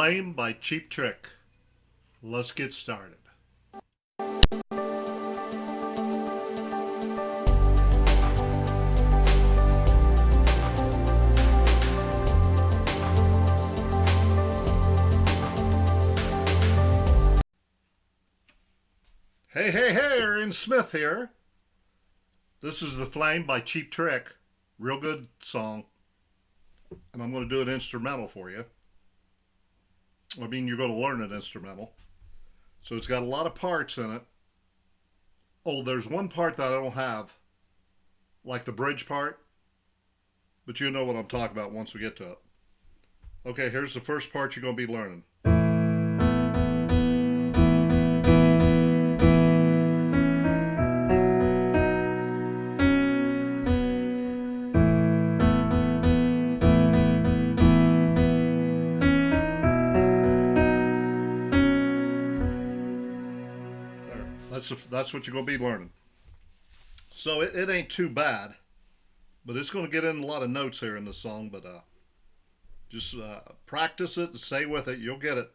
Flame by Cheap Trick. Let's get started. Hey, Aaron Smith here. This is The Flame by Cheap Trick. Real good song. And I'm going to do an instrumental for you. I mean, you're going to learn an instrumental. So it's got a lot of parts in it. Oh, there's one part that I don't have, like the bridge part. But you know what I'm talking about once we get to it. Okay, here's the first part you're going to be learning. That's what you're going to be learning. So it ain't too bad, but it's going to get in a lot of notes here in the song. But just practice it and stay with it. You'll get it,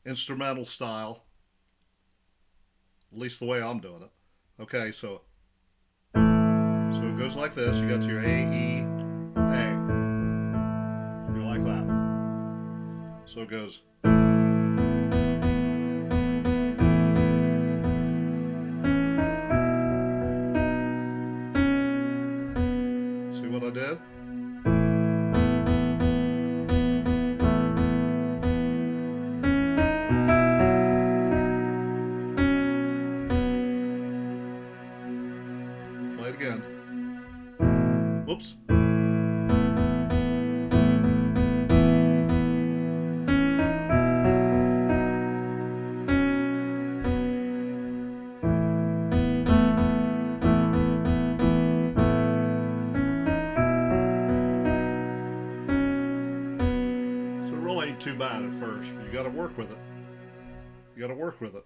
instrumental style. At least the way I'm doing it. Okay, so it goes like this. You got your A, E, A. You like that? So it goes. What I did. Play it again. Whoops. Ain't too bad at first. You got to work with it. You got to work with it.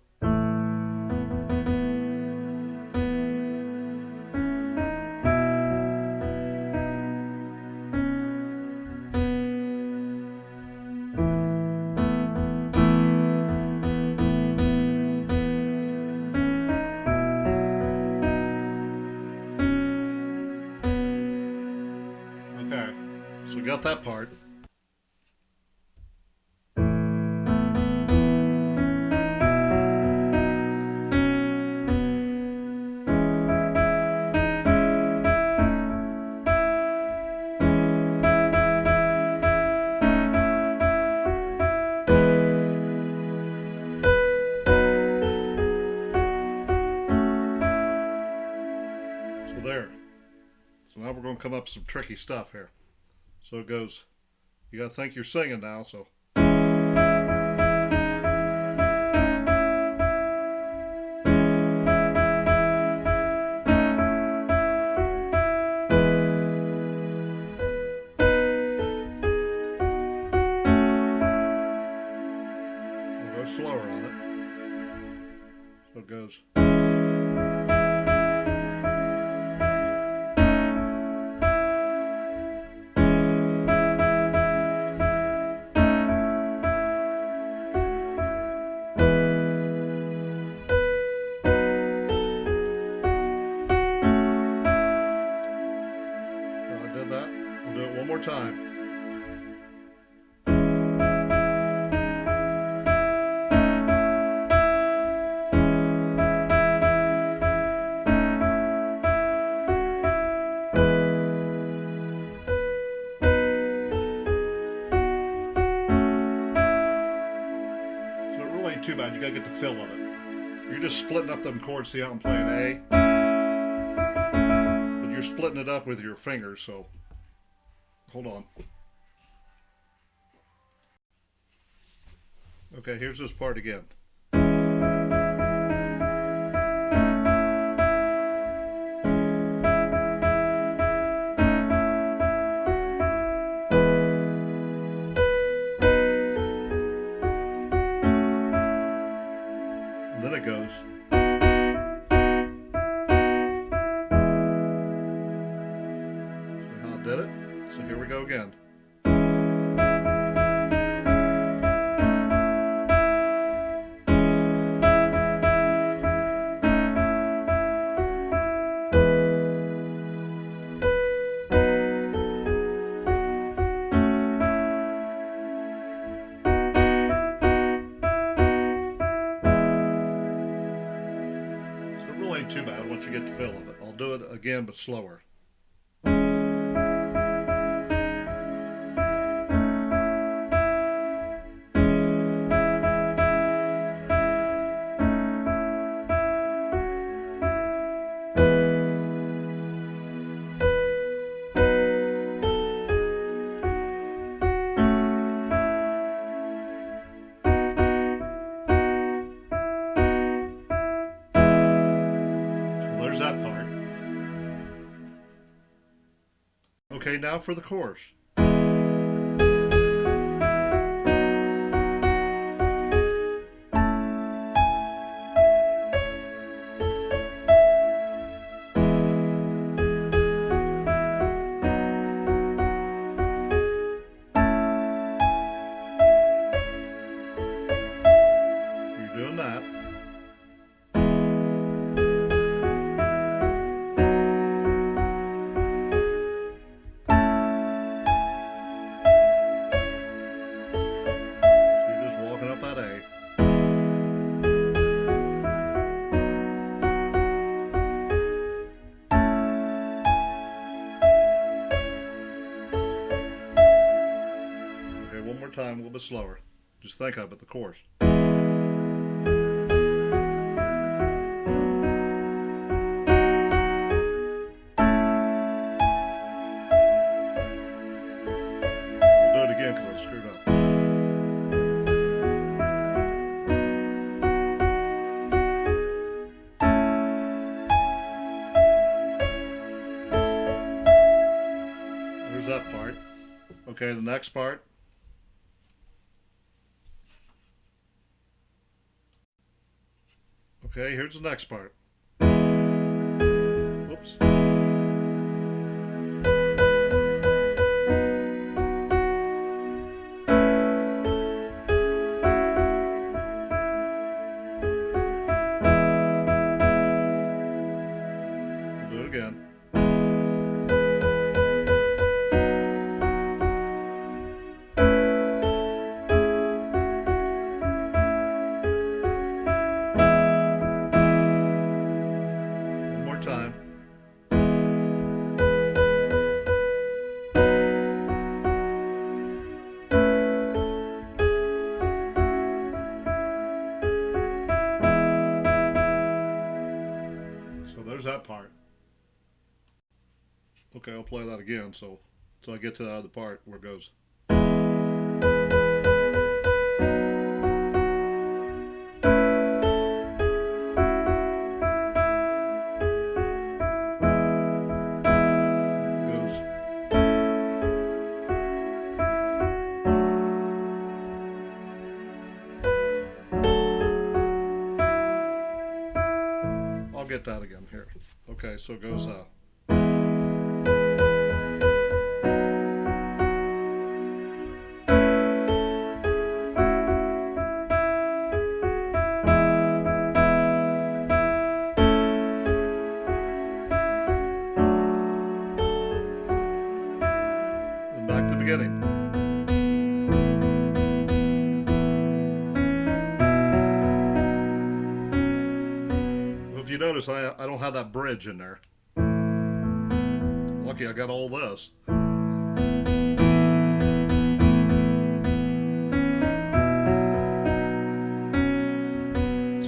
Okay, so we got that part. There. So now we're going to come up with some tricky stuff here. So it goes, you got to think you're singing now, so. We'll go slower on it. So it goes. That. I'll do it one more time. So it really ain't too bad. You gotta get the feel of it. You're just splitting up them chords. See how I'm playing A? But you're splitting it up with your fingers, so hold on. Okay, here's this part again. And then it goes. See how I did it? So here we go again. again, but slower. So there's that part. Okay, now for the chorus. You're doing that. So you're just walking up that A. Okay, one more time, a little bit slower. Just think of it, the chorus. I'll do it again because I screwed up. There's that part. Okay, the next part. Okay, here's the next part. Whoops. I'll do it again. One more time. So there's that part. Okay, I'll play that again so I get to the other part where it goes. Goes. I'll get that again here. Okay, so it goes and back to the beginning. Well, if you notice, I don't have that bridge in there. Lucky I got all this.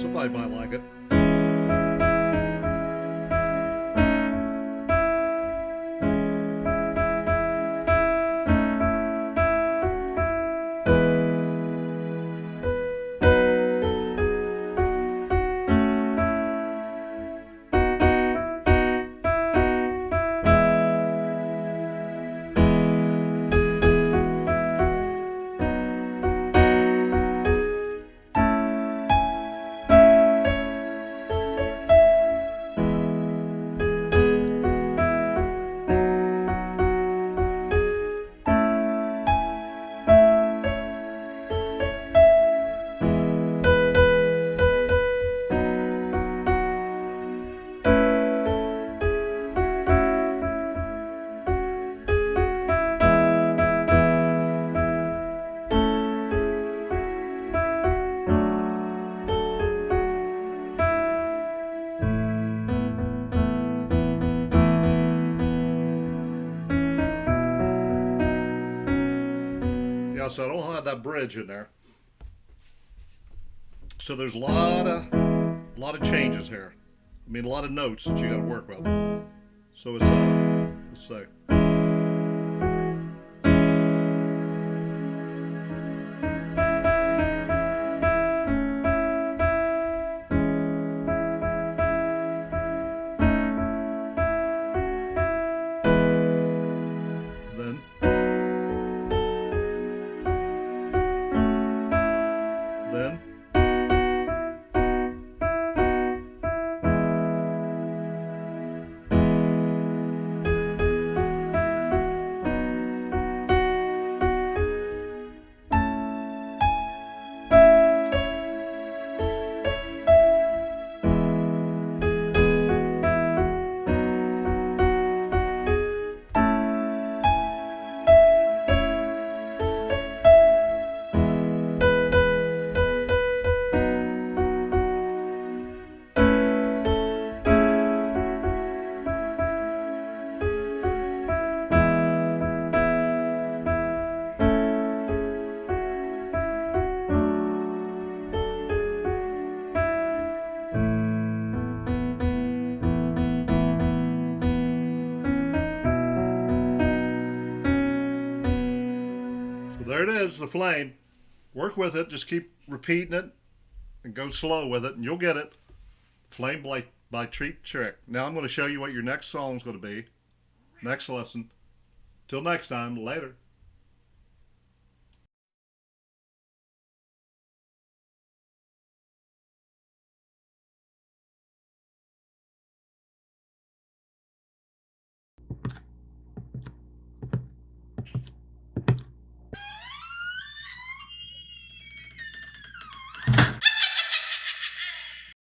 Somebody might like it. now, so I don't have that bridge in there. So there's a lot of changes here. I mean, a lot of notes that you got to work with. So it's let's say. Then then so there it is, the flame. Work with it. Just keep repeating it and go slow with it, and you'll get it. Flame by Cheap Trick. Now I'm going to show you what your next song is going to be. Next lesson. Till next time, later.